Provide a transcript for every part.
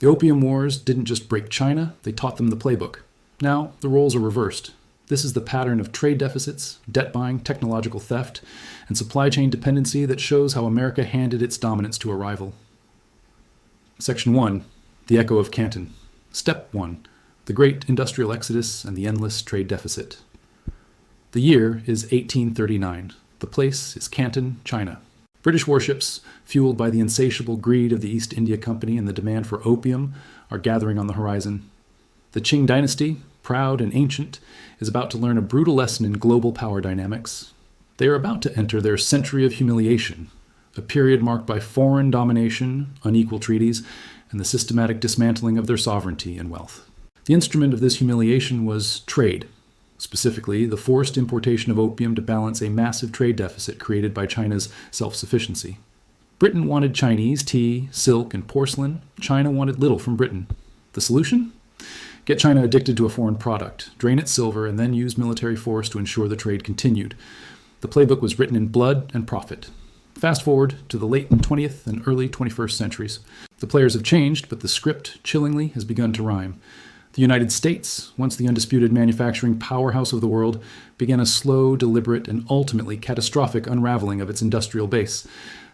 The Opium Wars didn't just break China, they taught them the playbook. Now, the roles are reversed. This is the pattern of trade deficits, debt buying, technological theft, and supply chain dependency that shows how America handed its dominance to a rival. Section 1. The Echo of Canton. Step 1. The Great Industrial Exodus and the Endless Trade Deficit. The year is 1839. The place is Canton, China. British warships, fueled by the insatiable greed of the East India Company and the demand for opium, are gathering on the horizon. The Qing dynasty, proud and ancient, is about to learn a brutal lesson in global power dynamics. They are about to enter their century of humiliation, a period marked by foreign domination, unequal treaties, and the systematic dismantling of their sovereignty and wealth. The instrument of this humiliation was trade, specifically the forced importation of opium to balance a massive trade deficit created by China's self-sufficiency. Britain wanted Chinese tea, silk, and porcelain. China wanted little from Britain. The solution? Get China addicted to a foreign product, drain its silver, and then use military force to ensure the trade continued. The playbook was written in blood and profit. Fast forward to the late 20th and early 21st centuries. The players have changed, but the script, chillingly, has begun to rhyme. The United States, once the undisputed manufacturing powerhouse of the world, began a slow, deliberate, and ultimately catastrophic unraveling of its industrial base.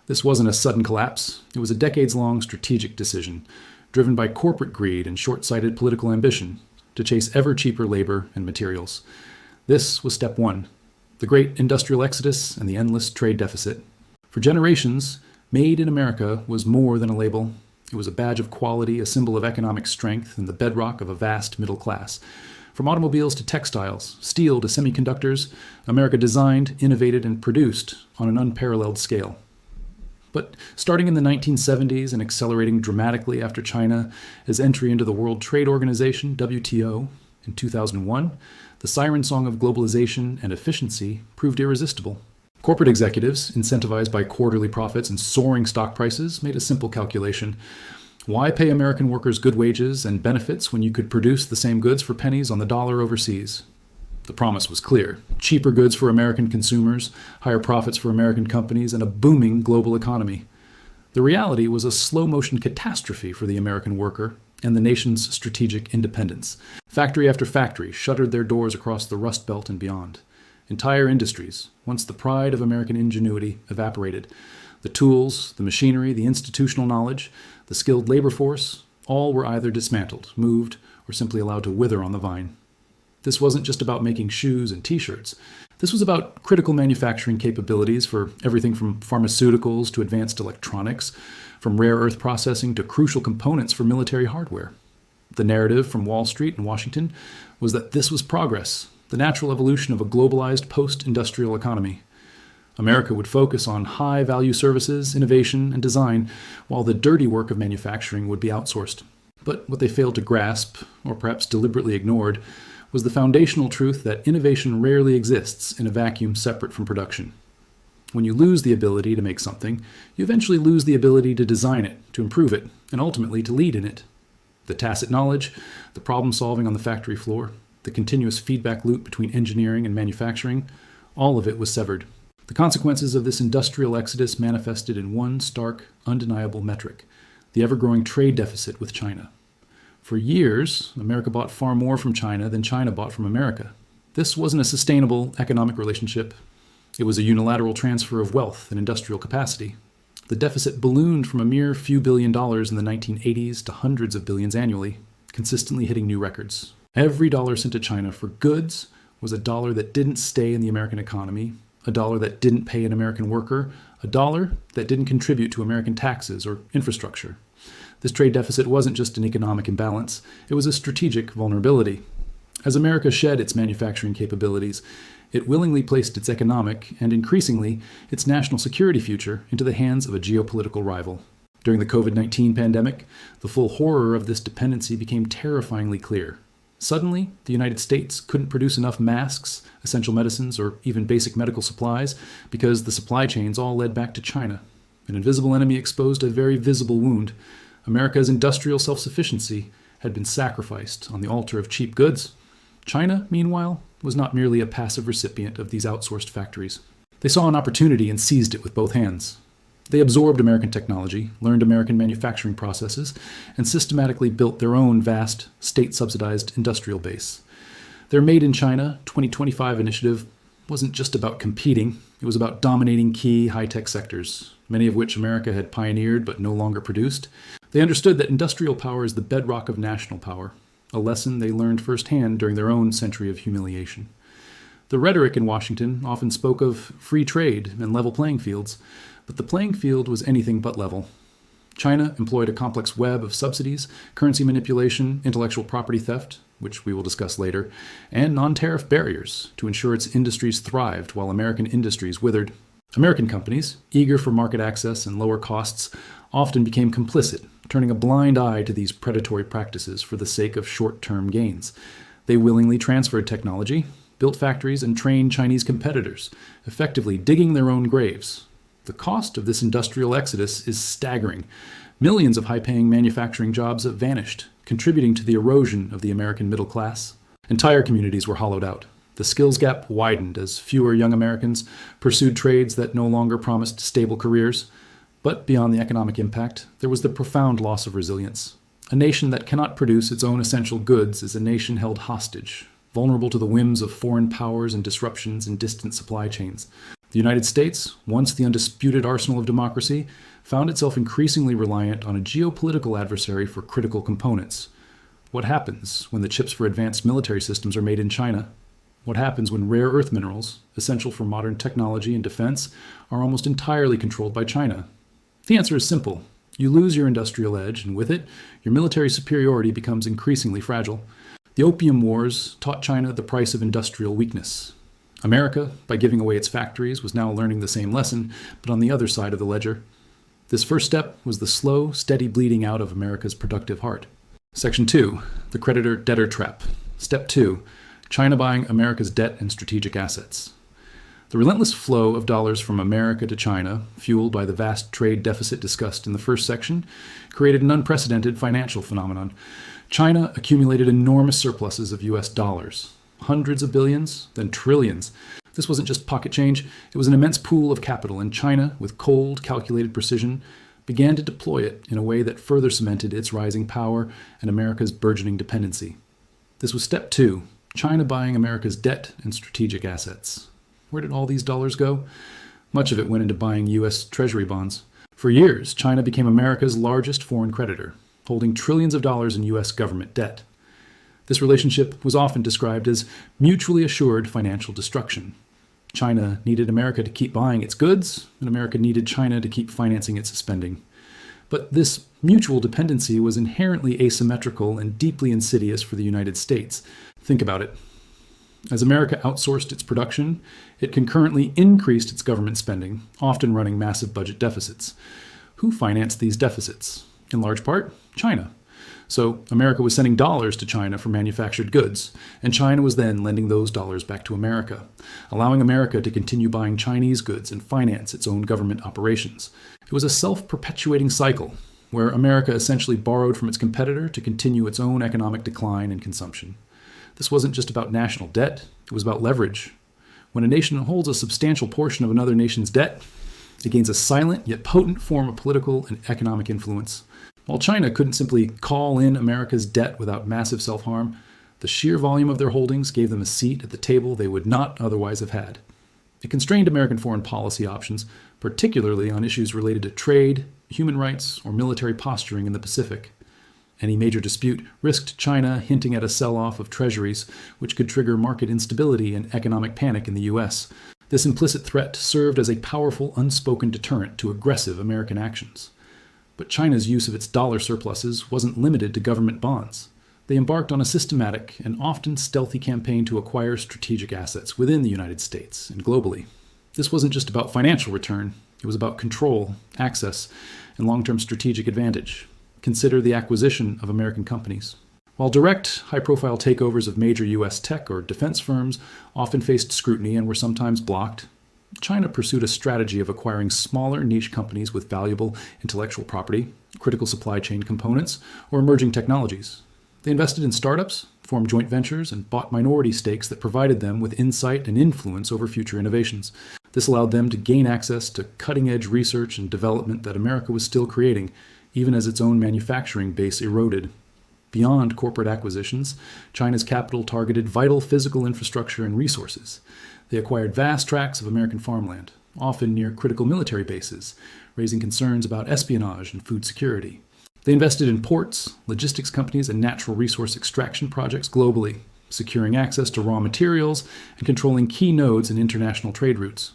This wasn't a sudden collapse. It was a decades-long strategic decision, driven by corporate greed and short-sighted political ambition, to chase ever-cheaper labor and materials. This was step 1, the great industrial exodus and the endless trade deficit. For generations, Made in America was more than a label. It was a badge of quality, a symbol of economic strength, and the bedrock of a vast middle class. From automobiles to textiles, steel to semiconductors, America designed, innovated, and produced on an unparalleled scale. But starting in the 1970s and accelerating dramatically after China's entry into the World Trade Organization, WTO, in 2001, the siren song of globalization and efficiency proved irresistible. Corporate executives, incentivized by quarterly profits and soaring stock prices, made a simple calculation. Why pay American workers good wages and benefits when you could produce the same goods for pennies on the dollar overseas? The promise was clear. Cheaper goods for American consumers, higher profits for American companies, and a booming global economy. The reality was a slow-motion catastrophe for the American worker and the nation's strategic independence. Factory after factory shuttered their doors across the Rust Belt and beyond. Entire industries, once the pride of American ingenuity, evaporated. The tools, the machinery, the institutional knowledge, the skilled labor force, all were either dismantled, moved, or simply allowed to wither on the vine. This wasn't just about making shoes and t-shirts. This was about critical manufacturing capabilities for everything from pharmaceuticals to advanced electronics, from rare earth processing to crucial components for military hardware. The narrative from Wall Street and Washington was that this was progress, the natural evolution of a globalized post-industrial economy. America would focus on high-value services, innovation, and design, while the dirty work of manufacturing would be outsourced. But what they failed to grasp, or perhaps deliberately ignored, was the foundational truth that innovation rarely exists in a vacuum separate from production. When you lose the ability to make something, you eventually lose the ability to design it, to improve it, and ultimately to lead in it. The tacit knowledge, the problem-solving on the factory floor, the continuous feedback loop between engineering and manufacturing, all of it was severed. The consequences of this industrial exodus manifested in one stark, undeniable metric: the ever-growing trade deficit with China. For years, America bought far more from China than China bought from America. This wasn't a sustainable economic relationship. It was a unilateral transfer of wealth and industrial capacity. The deficit ballooned from a mere few $billion in the 1980s to hundreds of billions annually, consistently hitting new records. Every dollar sent to China for goods was a dollar that didn't stay in the American economy, a dollar that didn't pay an American worker, a dollar that didn't contribute to American taxes or infrastructure. This trade deficit wasn't just an economic imbalance, it was a strategic vulnerability. As America shed its manufacturing capabilities, it willingly placed its economic, and increasingly, its national security future into the hands of a geopolitical rival. During the COVID-19 pandemic, the full horror of this dependency became terrifyingly clear. Suddenly, the United States couldn't produce enough masks, essential medicines, or even basic medical supplies because the supply chains all led back to China. An invisible enemy exposed a very visible wound. America's industrial self-sufficiency had been sacrificed on the altar of cheap goods. China, meanwhile, was not merely a passive recipient of these outsourced factories. They saw an opportunity and seized it with both hands. They absorbed American technology, learned American manufacturing processes, and systematically built their own vast, state-subsidized industrial base. Their Made in China 2025 initiative wasn't just about competing, it was about dominating key high-tech sectors, many of which America had pioneered but no longer produced. They understood that industrial power is the bedrock of national power, a lesson they learned firsthand during their own century of humiliation. The rhetoric in Washington often spoke of free trade and level playing fields, but the playing field was anything but level. China employed a complex web of subsidies, currency manipulation, intellectual property theft, which we will discuss later, and non-tariff barriers to ensure its industries thrived while American industries withered. American companies, eager for market access and lower costs, often became complicit, turning a blind eye to these predatory practices for the sake of short-term gains. They willingly transferred technology, built factories, and trained Chinese competitors, effectively digging their own graves. The cost of this industrial exodus is staggering. Millions of high-paying manufacturing jobs have vanished, contributing to the erosion of the American middle class. Entire communities were hollowed out. The skills gap widened as fewer young Americans pursued trades that no longer promised stable careers. But beyond the economic impact, there was the profound loss of resilience. A nation that cannot produce its own essential goods is a nation held hostage, vulnerable to the whims of foreign powers and disruptions in distant supply chains. The United States, once the undisputed arsenal of democracy, found itself increasingly reliant on a geopolitical adversary for critical components. What happens when the chips for advanced military systems are made in China? What happens when rare earth minerals, essential for modern technology and defense, are almost entirely controlled by China? The answer is simple. You lose your industrial edge, and with it, your military superiority becomes increasingly fragile. The Opium Wars taught China the price of industrial weakness. America, by giving away its factories, was now learning the same lesson, but on the other side of the ledger. This first step was the slow, steady bleeding out of America's productive heart. Section 2, the creditor-debtor trap. Step 2, China buying America's debt and strategic assets. The relentless flow of dollars from America to China, fueled by the vast trade deficit discussed in the first section, created an unprecedented financial phenomenon. China accumulated enormous surpluses of US dollars. Hundreds of billions, then trillions. This wasn't just pocket change, it was an immense pool of capital, and China, with cold, calculated precision, began to deploy it in a way that further cemented its rising power and America's burgeoning dependency. This was step 2, China buying America's debt and strategic assets. Where did all these dollars go? Much of it went into buying U.S. Treasury bonds. For years, China became America's largest foreign creditor, holding trillions of dollars in U.S. government debt. This relationship was often described as mutually assured financial destruction. China needed America to keep buying its goods, and America needed China to keep financing its spending. But this mutual dependency was inherently asymmetrical and deeply insidious for the United States. Think about it. As America outsourced its production, it concurrently increased its government spending, often running massive budget deficits. Who financed these deficits? In large part, China. So America was sending dollars to China for manufactured goods, and China was then lending those dollars back to America, allowing America to continue buying Chinese goods and finance its own government operations. It was a self-perpetuating cycle, where America essentially borrowed from its competitor to continue its own economic decline and consumption. This wasn't just about national debt, it was about leverage. When a nation holds a substantial portion of another nation's debt, it gains a silent yet potent form of political and economic influence. While China couldn't simply call in America's debt without massive self-harm, the sheer volume of their holdings gave them a seat at the table they would not otherwise have had. It constrained American foreign policy options, particularly on issues related to trade, human rights, or military posturing in the Pacific. Any major dispute risked China hinting at a sell-off of treasuries, which could trigger market instability and economic panic in the U.S. This implicit threat served as a powerful, unspoken deterrent to aggressive American actions. But China's use of its dollar surpluses wasn't limited to government bonds. They embarked on a systematic and often stealthy campaign to acquire strategic assets within the United States and globally. This wasn't just about financial return, it was about control, access, and long-term strategic advantage. Consider the acquisition of American companies. While direct, high-profile takeovers of major U.S. tech or defense firms often faced scrutiny and were sometimes blocked, China pursued a strategy of acquiring smaller niche companies with valuable intellectual property, critical supply chain components, or emerging technologies. They invested in startups, formed joint ventures, and bought minority stakes that provided them with insight and influence over future innovations. This allowed them to gain access to cutting-edge research and development that America was still creating, even as its own manufacturing base eroded. Beyond corporate acquisitions, China's capital targeted vital physical infrastructure and resources. They acquired vast tracts of American farmland, often near critical military bases, raising concerns about espionage and food security. They invested in ports, logistics companies, and natural resource extraction projects globally, securing access to raw materials and controlling key nodes in international trade routes.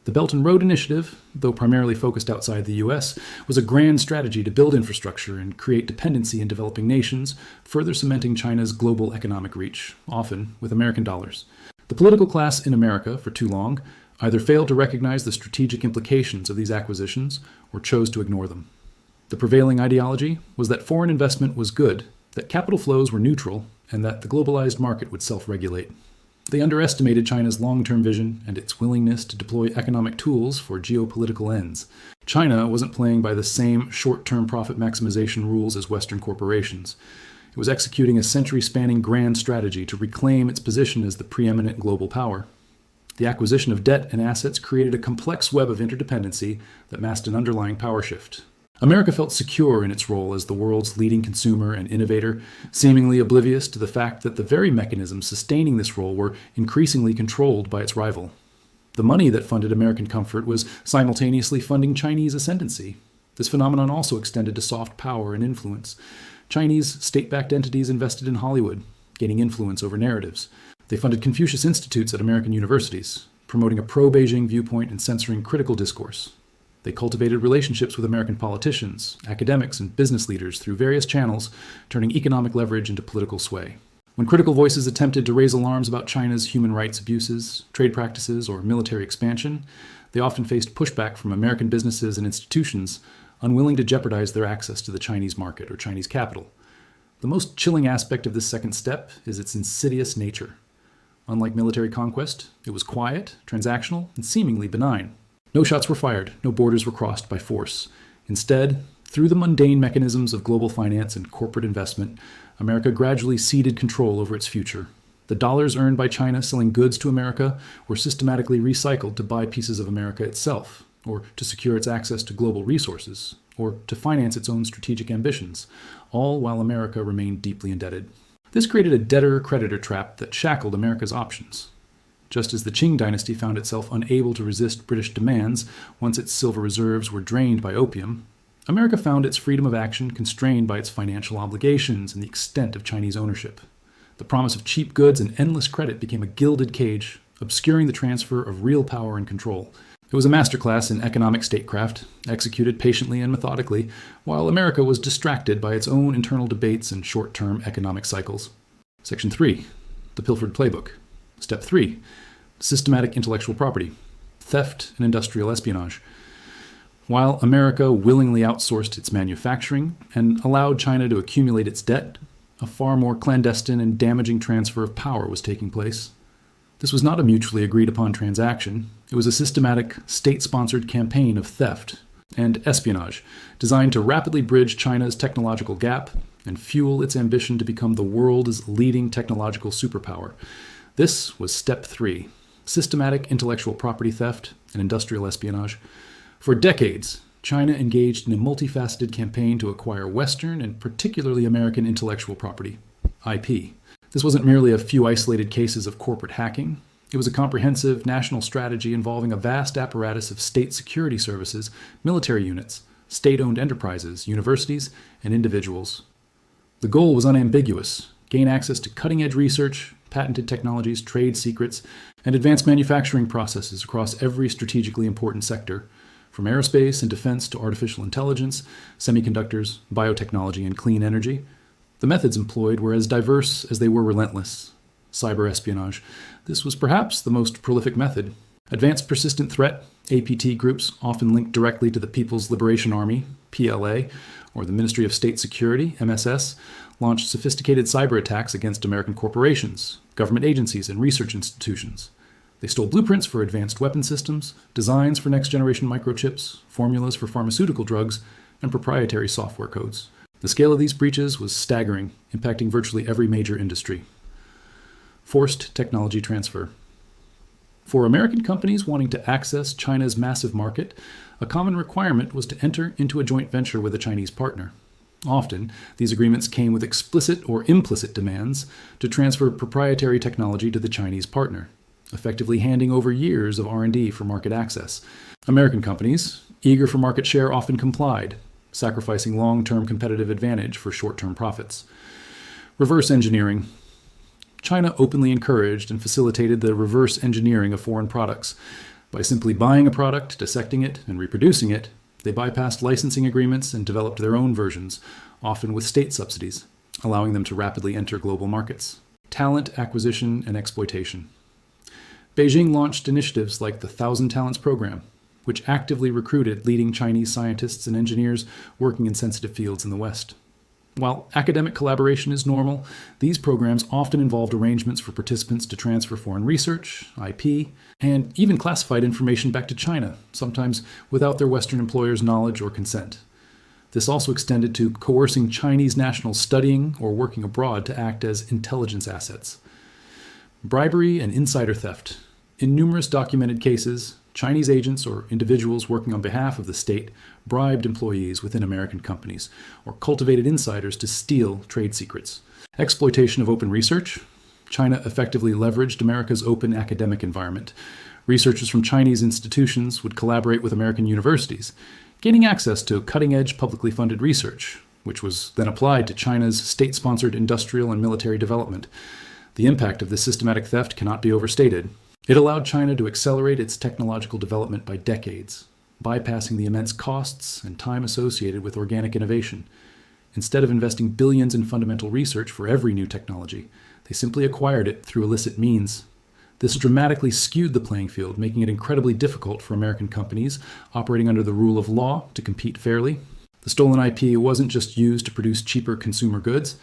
The Belt and Road Initiative, though primarily focused outside the U.S., was a grand strategy to build infrastructure and create dependency in developing nations, further cementing China's global economic reach, often with American dollars. The political class in America, for too long, either failed to recognize the strategic implications of these acquisitions or chose to ignore them. The prevailing ideology was that foreign investment was good, that capital flows were neutral, and that the globalized market would self-regulate. They underestimated China's long-term vision and its willingness to deploy economic tools for geopolitical ends. China wasn't playing by the same short-term profit maximization rules as Western corporations. It was executing a century-spanning grand strategy to reclaim its position as the preeminent global power. The acquisition of debt and assets created a complex web of interdependency that masked an underlying power shift. America felt secure in its role as the world's leading consumer and innovator, seemingly oblivious to the fact that the very mechanisms sustaining this role were increasingly controlled by its rival. The money that funded American comfort was simultaneously funding Chinese ascendancy. This phenomenon also extended to soft power and influence. Chinese state-backed entities invested in Hollywood, gaining influence over narratives. They funded Confucius Institutes at American universities, promoting a pro-Beijing viewpoint and censoring critical discourse. They cultivated relationships with American politicians, academics, and business leaders through various channels, turning economic leverage into political sway. When critical voices attempted to raise alarms about China's human rights abuses, trade practices, or military expansion, they often faced pushback from American businesses and institutions unwilling to jeopardize their access to the Chinese market or Chinese capital. The most chilling aspect of this second step is its insidious nature. Unlike military conquest, it was quiet, transactional, and seemingly benign. No shots were fired, no borders were crossed by force. Instead, through the mundane mechanisms of global finance and corporate investment, America gradually ceded control over its future. The dollars earned by China selling goods to America were systematically recycled to buy pieces of America itself, or to secure its access to global resources, or to finance its own strategic ambitions, all while America remained deeply indebted. This created a debtor-creditor trap that shackled America's options. Just as the Qing dynasty found itself unable to resist British demands once its silver reserves were drained by opium, America found its freedom of action constrained by its financial obligations and the extent of Chinese ownership. The promise of cheap goods and endless credit became a gilded cage, obscuring the transfer of real power and control. It was a masterclass in economic statecraft, executed patiently and methodically, while America was distracted by its own internal debates and short-term economic cycles. Section 3. The Pilfered Playbook. Step 3. Systematic intellectual property. Theft and industrial espionage. While America willingly outsourced its manufacturing and allowed China to accumulate its debt, a far more clandestine and damaging transfer of power was taking place. This was not a mutually agreed upon transaction. It was a systematic, state-sponsored campaign of theft and espionage designed to rapidly bridge China's technological gap and fuel its ambition to become the world's leading technological superpower. This was step 3, systematic intellectual property theft and industrial espionage. For decades, China engaged in a multifaceted campaign to acquire Western and particularly American intellectual property, IP. This wasn't merely a few isolated cases of corporate hacking. It was a comprehensive national strategy involving a vast apparatus of state security services, military units, state-owned enterprises, universities, and individuals. The goal was unambiguous: gain access to cutting-edge research, patented technologies, trade secrets, and advanced manufacturing processes across every strategically important sector, from aerospace and defense to artificial intelligence, semiconductors, biotechnology, and clean energy. The methods employed were as diverse as they were relentless. Cyber espionage. This was perhaps the most prolific method. Advanced Persistent Threat, APT groups, often linked directly to the People's Liberation Army, PLA, or the Ministry of State Security, MSS, launched sophisticated cyber attacks against American corporations, government agencies, and research institutions. They stole blueprints for advanced weapon systems, designs for next-generation microchips, formulas for pharmaceutical drugs, and proprietary software codes. The scale of these breaches was staggering, impacting virtually every major industry. Forced technology transfer. For American companies wanting to access China's massive market, a common requirement was to enter into a joint venture with a Chinese partner. Often, these agreements came with explicit or implicit demands to transfer proprietary technology to the Chinese partner, effectively handing over years of R&D for market access. American companies, eager for market share, often complied, sacrificing long-term competitive advantage for short-term profits. Reverse engineering. China openly encouraged and facilitated the reverse engineering of foreign products. By simply buying a product, dissecting it, and reproducing it, they bypassed licensing agreements and developed their own versions, often with state subsidies, allowing them to rapidly enter global markets. Talent acquisition and exploitation. Beijing launched initiatives like the 1,000 Talents Program, which actively recruited leading Chinese scientists and engineers working in sensitive fields in the West. While academic collaboration is normal, these programs often involved arrangements for participants to transfer foreign research, IP, and even classified information back to China, sometimes without their Western employers' knowledge or consent. This also extended to coercing Chinese nationals studying or working abroad to act as intelligence assets. Bribery and insider theft. In numerous documented cases, Chinese agents or individuals working on behalf of the state bribed employees within American companies or cultivated insiders to steal trade secrets. Exploitation of open research. China effectively leveraged America's open academic environment. Researchers from Chinese institutions would collaborate with American universities, gaining access to cutting-edge publicly funded research, which was then applied to China's state-sponsored industrial and military development. The impact of this systematic theft cannot be overstated. It allowed China to accelerate its technological development by decades, bypassing the immense costs and time associated with organic innovation. Instead of investing billions in fundamental research for every new technology, they simply acquired it through illicit means. This dramatically skewed the playing field, making it incredibly difficult for American companies operating under the rule of law to compete fairly. The stolen IP wasn't just used to produce cheaper consumer goods,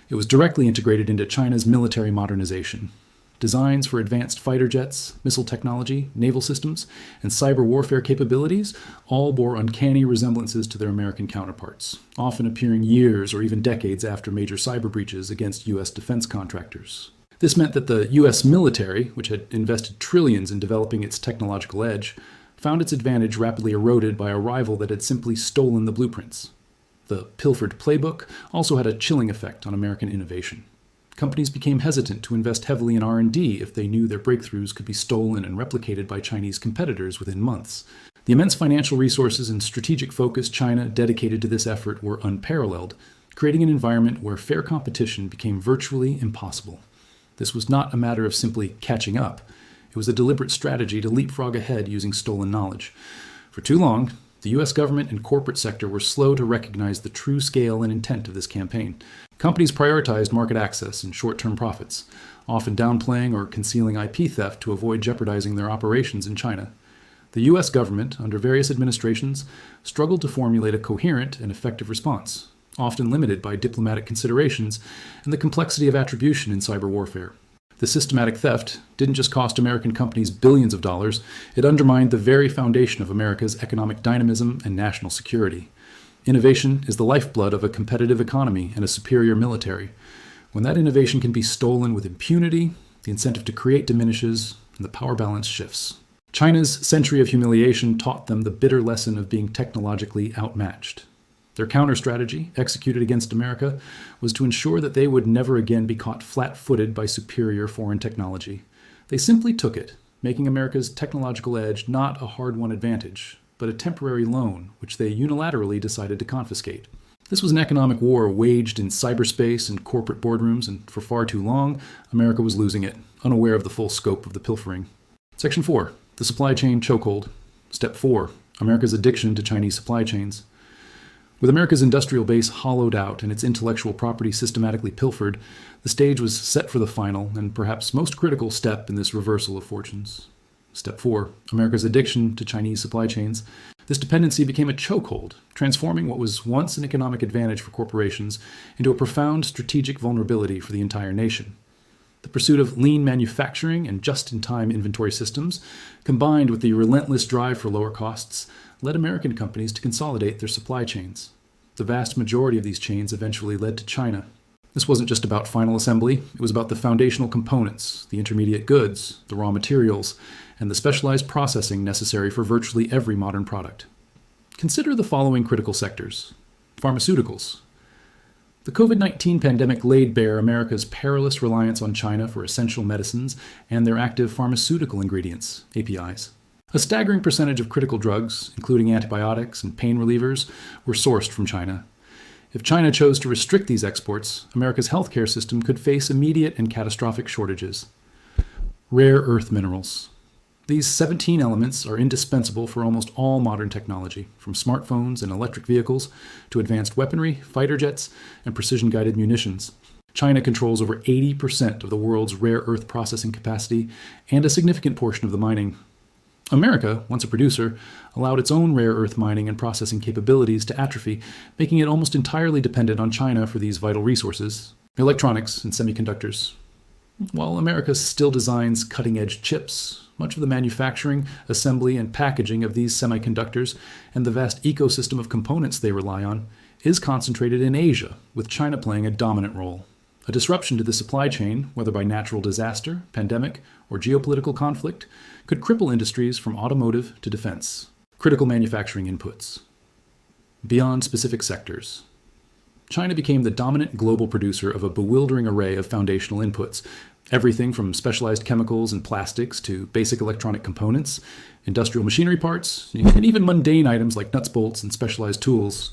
it was directly integrated into China's military modernization. Designs for advanced fighter jets, missile technology, naval systems, and cyber warfare capabilities all bore uncanny resemblances to their American counterparts, often appearing years or even decades after major cyber breaches against U.S. defense contractors. This meant that the U.S. military, which had invested trillions in developing its technological edge, found its advantage rapidly eroded by a rival that had simply stolen the blueprints. The pilfered Playbook also had a chilling effect on American innovation. Companies became hesitant to invest heavily in R&D if they knew their breakthroughs could be stolen and replicated by Chinese competitors within months. The immense financial resources and strategic focus China dedicated to this effort were unparalleled, creating an environment where fair competition became virtually impossible. This was not a matter of simply catching up. It was a deliberate strategy to leapfrog ahead using stolen knowledge. For too long, the U.S. government and corporate sector were slow to recognize the true scale and intent of this campaign. Companies prioritized market access and short-term profits, often downplaying or concealing IP theft to avoid jeopardizing their operations in China. The U.S. government, under various administrations, struggled to formulate a coherent and effective response, often limited by diplomatic considerations and the complexity of attribution in cyber warfare. The systematic theft didn't just cost American companies billions of dollars, it undermined the very foundation of America's economic dynamism and national security. Innovation is the lifeblood of a competitive economy and a superior military. When that innovation can be stolen with impunity, the incentive to create diminishes and the power balance shifts. China's century of humiliation taught them the bitter lesson of being technologically outmatched. Their counter-strategy, executed against America, was to ensure that they would never again be caught flat-footed by superior foreign technology. They simply took it, making America's technological edge not a hard-won advantage, but a temporary loan, which they unilaterally decided to confiscate. This was an economic war waged in cyberspace and corporate boardrooms, and for far too long, America was losing it, unaware of the full scope of the pilfering. Section 4. The Supply Chain Chokehold. Step 4. America's addiction to Chinese supply chains. With America's industrial base hollowed out and its intellectual property systematically pilfered, the stage was set for the final and perhaps most critical step in this reversal of fortunes. Step 4. America's addiction to Chinese supply chains. This dependency became a chokehold, transforming what was once an economic advantage for corporations into a profound strategic vulnerability for the entire nation. The pursuit of lean manufacturing and just-in-time inventory systems, combined with the relentless drive for lower costs, led American companies to consolidate their supply chains. The vast majority of these chains eventually led to China. This wasn't just about final assembly, it was about the foundational components, the intermediate goods, the raw materials, and the specialized processing necessary for virtually every modern product. Consider the following critical sectors. Pharmaceuticals. The COVID-19 pandemic laid bare America's perilous reliance on China for essential medicines and their active pharmaceutical ingredients, APIs. A staggering percentage of critical drugs, including antibiotics and pain relievers, were sourced from China. If China chose to restrict these exports, America's healthcare system could face immediate and catastrophic shortages. Rare earth minerals. These 17 elements are indispensable for almost all modern technology, from smartphones and electric vehicles to advanced weaponry, fighter jets, and precision-guided munitions. China controls over 80% of the world's rare earth processing capacity and a significant portion of the mining. America, once a producer, allowed its own rare earth mining and processing capabilities to atrophy, making it almost entirely dependent on China for these vital resources, electronics and semiconductors. While America still designs cutting-edge chips, much of the manufacturing, assembly, and packaging of these semiconductors and the vast ecosystem of components they rely on is concentrated in Asia, with China playing a dominant role. A disruption to the supply chain, whether by natural disaster, pandemic, or geopolitical conflict, could cripple industries from automotive to defense. Critical manufacturing inputs. Beyond specific sectors. China became the dominant global producer of a bewildering array of foundational inputs, everything from specialized chemicals and plastics to basic electronic components, industrial machinery parts, and even mundane items like nuts, bolts, and specialized tools.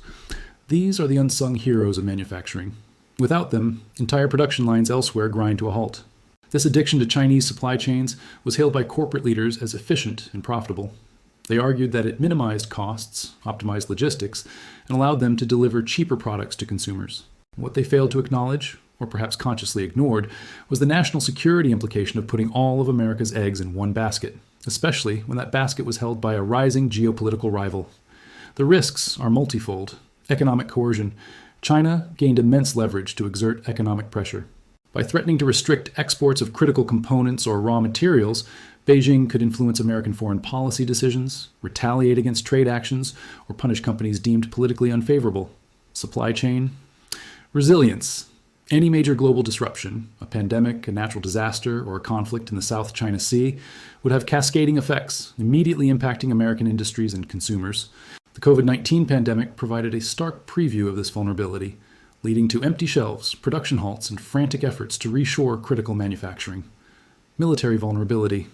These are the unsung heroes of manufacturing. Without them, entire production lines elsewhere grind to a halt. This addiction to Chinese supply chains was hailed by corporate leaders as efficient and profitable. They argued that it minimized costs, optimized logistics, and allowed them to deliver cheaper products to consumers. What they failed to acknowledge, or perhaps consciously ignored, was the national security implication of putting all of America's eggs in one basket, especially when that basket was held by a rising geopolitical rival. The risks are multifold. Economic coercion. China gained immense leverage to exert economic pressure. By threatening to restrict exports of critical components or raw materials, Beijing could influence American foreign policy decisions, retaliate against trade actions, or punish companies deemed politically unfavorable. Supply chain. Resilience. Any major global disruption, a pandemic, a natural disaster, or a conflict in the South China Sea, would have cascading effects, immediately impacting American industries and consumers. The COVID-19 pandemic provided a stark preview of this vulnerability, leading to empty shelves, production halts, and frantic efforts to reshore critical manufacturing. Military vulnerability.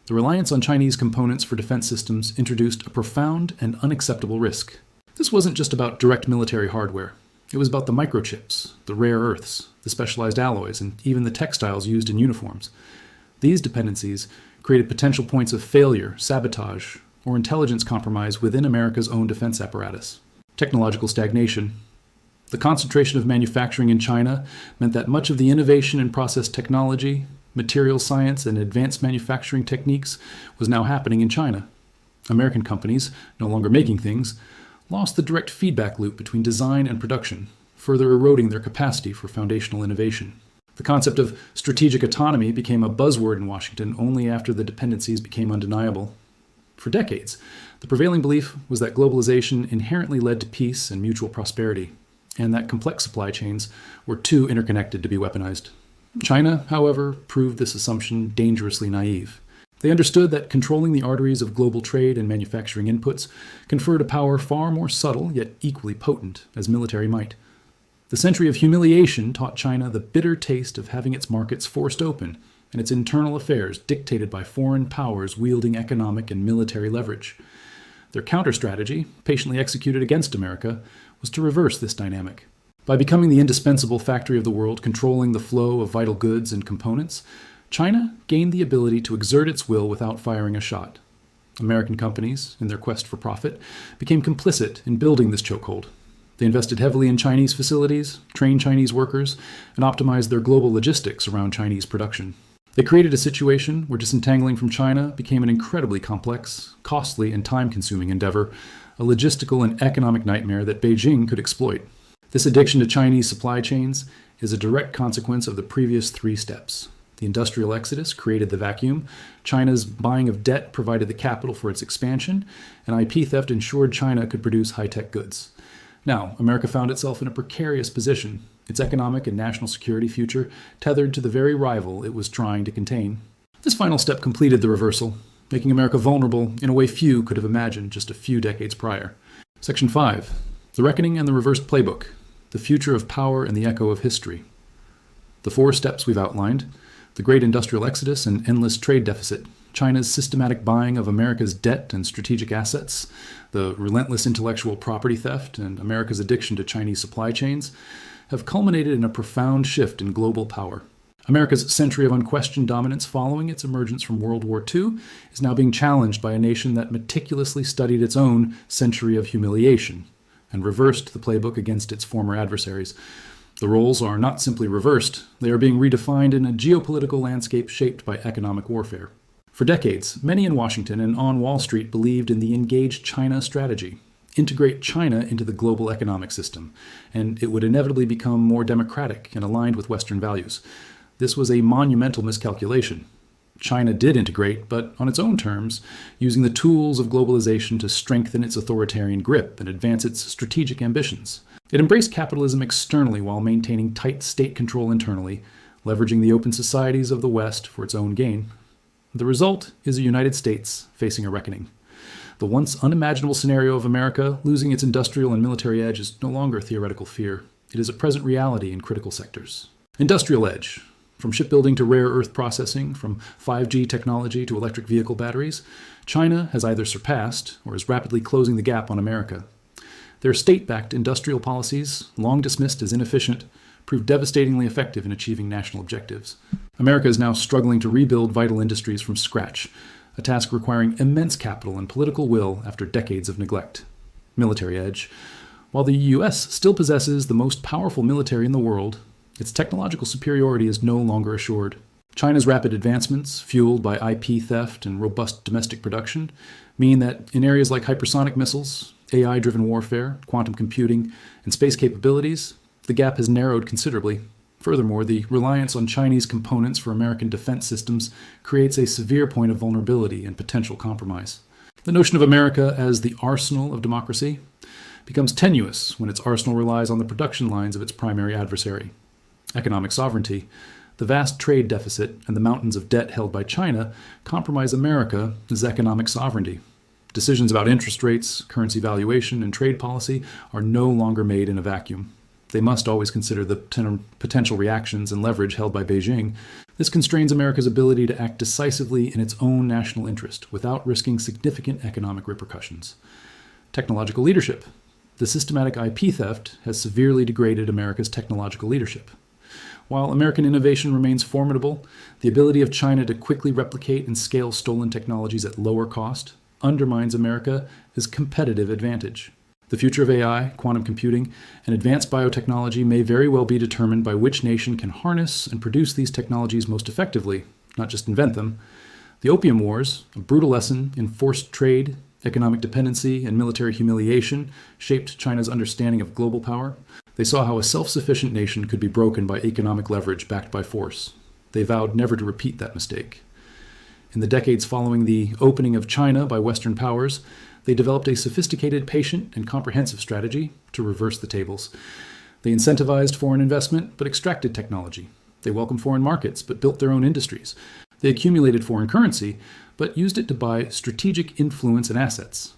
The reliance on Chinese components for defense systems introduced a profound and unacceptable risk. This wasn't just about direct military hardware. It was about the microchips, the rare earths, the specialized alloys, and even the textiles used in uniforms. These dependencies created potential points of failure, sabotage, or intelligence compromise within America's own defense apparatus. Technological stagnation. The concentration of manufacturing in China meant that much of the innovation in process technology, material science, and advanced manufacturing techniques was now happening in China. American companies, no longer making things, lost the direct feedback loop between design and production, further eroding their capacity for foundational innovation. The concept of strategic autonomy became a buzzword in Washington only after the dependencies became undeniable. For decades, the prevailing belief was that globalization inherently led to peace and mutual prosperity, and that complex supply chains were too interconnected to be weaponized. China, however, proved this assumption dangerously naive. They understood that controlling the arteries of global trade and manufacturing inputs conferred a power far more subtle yet equally potent as military might. The century of humiliation taught China the bitter taste of having its markets forced open and its internal affairs dictated by foreign powers wielding economic and military leverage. Their counter-strategy, patiently executed against America, was to reverse this dynamic. By becoming the indispensable factory of the world controlling the flow of vital goods and components, China gained the ability to exert its will without firing a shot. American companies, in their quest for profit, became complicit in building this chokehold. They invested heavily in Chinese facilities, trained Chinese workers, and optimized their global logistics around Chinese production. They created a situation where disentangling from China became an incredibly complex, costly, and time-consuming endeavor, a logistical and economic nightmare that Beijing could exploit. This addiction to Chinese supply chains is a direct consequence of the previous three steps. The industrial exodus created the vacuum, China's buying of debt provided the capital for its expansion, and IP theft ensured China could produce high-tech goods. Now, America found itself in a precarious position. its economic and national security future tethered to the very rival it was trying to contain. This final step completed the reversal, making America vulnerable in a way few could have imagined just a few decades prior. Section 5. The Reckoning and the Reversed Playbook. The Future of Power and the Echo of History. The 4 steps we've outlined: the great industrial exodus and endless trade deficit, China's systematic buying of America's debt and strategic assets, the relentless intellectual property theft, and America's addiction to Chinese supply chains, have culminated in a profound shift in global power. America's century of unquestioned dominance following its emergence from World War II is now being challenged by a nation that meticulously studied its own century of humiliation and reversed the playbook against its former adversaries. The roles are not simply reversed, they are being redefined in a geopolitical landscape shaped by economic warfare. For decades, many in Washington and on Wall Street believed in the Engage China strategy: integrate China into the global economic system, and it would inevitably become more democratic and aligned with Western values. This was a monumental miscalculation. China did integrate, but on its own terms, using the tools of globalization to strengthen its authoritarian grip and advance its strategic ambitions. It embraced capitalism externally while maintaining tight state control internally, leveraging the open societies of the West for its own gain. The result is a United States facing a reckoning. The once unimaginable scenario of America losing its industrial and military edge is no longer a theoretical fear. It is a present reality in critical sectors. Industrial edge. From shipbuilding to rare earth processing, from 5G technology to electric vehicle batteries, China has either surpassed or is rapidly closing the gap on America. Their state-backed industrial policies, long dismissed as inefficient, proved devastatingly effective in achieving national objectives. America is now struggling to rebuild vital industries from scratch, a task requiring immense capital and political will after decades of neglect. Military edge. While the U.S. still possesses the most powerful military in the world, its technological superiority is no longer assured. China's rapid advancements, fueled by IP theft and robust domestic production, mean that in areas like hypersonic missiles, AI-driven warfare, quantum computing, and space capabilities, the gap has narrowed considerably. Furthermore, the reliance on Chinese components for American defense systems creates a severe point of vulnerability and potential compromise. The notion of America as the arsenal of democracy becomes tenuous when its arsenal relies on the production lines of its primary adversary. Economic sovereignty, the vast trade deficit, and the mountains of debt held by China compromise America's economic sovereignty. Decisions about interest rates, currency valuation, and trade policy are no longer made in a vacuum. They must always consider the potential reactions and leverage held by Beijing. This constrains America's ability to act decisively in its own national interest without risking significant economic repercussions. Technological leadership. The systematic IP theft has severely degraded America's technological leadership. While American innovation remains formidable, the ability of China to quickly replicate and scale stolen technologies at lower cost undermines America's competitive advantage. The future of AI, quantum computing, and advanced biotechnology may very well be determined by which nation can harness and produce these technologies most effectively, not just invent them. The Opium Wars, a brutal lesson in forced trade, economic dependency, and military humiliation, shaped China's understanding of global power. They saw how a self-sufficient nation could be broken by economic leverage backed by force. They vowed never to repeat that mistake. In the decades following the opening of China by Western powers, they developed a sophisticated, patient, and comprehensive strategy to reverse the tables. They incentivized foreign investment, but extracted technology. They welcomed foreign markets, but built their own industries. They accumulated foreign currency, but used it to buy strategic influence and assets.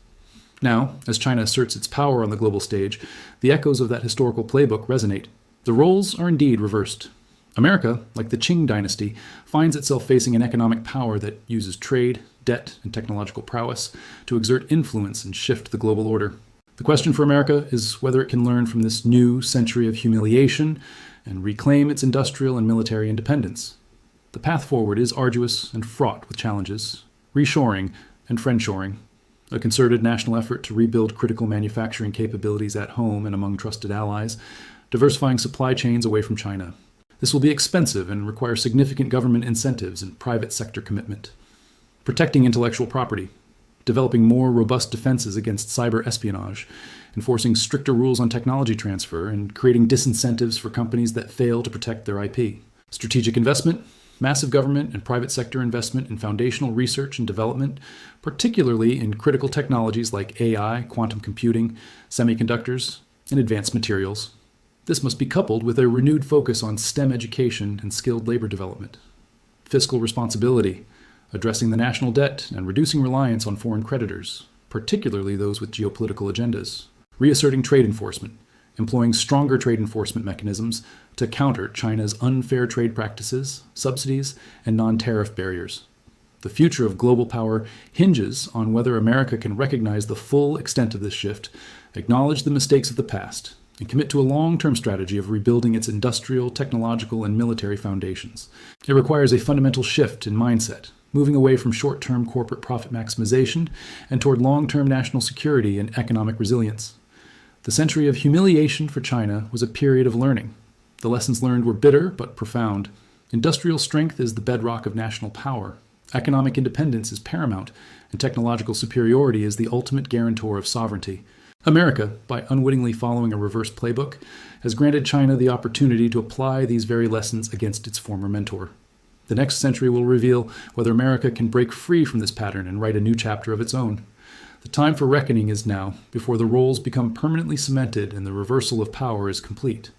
Now, as China asserts its power on the global stage, the echoes of that historical playbook resonate. The roles are indeed reversed. America, like the Qing dynasty, finds itself facing an economic power that uses trade, debt, and technological prowess to exert influence and shift the global order. The question for America is whether it can learn from this new century of humiliation and reclaim its industrial and military independence. The path forward is arduous and fraught with challenges: reshoring and friendshoring, a concerted national effort to rebuild critical manufacturing capabilities at home and among trusted allies, diversifying supply chains away from China. This will be expensive and require significant government incentives and private sector commitment. Protecting intellectual property, developing more robust defenses against cyber espionage, enforcing stricter rules on technology transfer, and creating disincentives for companies that fail to protect their IP. Strategic investment, massive government and private sector investment in foundational research and development, particularly in critical technologies like AI, quantum computing, semiconductors, and advanced materials. This must be coupled with a renewed focus on STEM education and skilled labor development. Fiscal responsibility, addressing the national debt and reducing reliance on foreign creditors, particularly those with geopolitical agendas. Reasserting trade enforcement, employing stronger trade enforcement mechanisms to counter China's unfair trade practices, subsidies, and non-tariff barriers. The future of global power hinges on whether America can recognize the full extent of this shift, acknowledge the mistakes of the past, and commit to a long-term strategy of rebuilding its industrial, technological, and military foundations. It requires a fundamental shift in mindset, moving away from short-term corporate profit maximization and toward long-term national security and economic resilience. The century of humiliation for China was a period of learning. The lessons learned were bitter but profound. Industrial strength is the bedrock of national power. Economic independence is paramount, and technological superiority is the ultimate guarantor of sovereignty. America, by unwittingly following a reverse playbook, has granted China the opportunity to apply these very lessons against its former mentor. The next century will reveal whether America can break free from this pattern and write a new chapter of its own. The time for reckoning is now, before the roles become permanently cemented and the reversal of power is complete.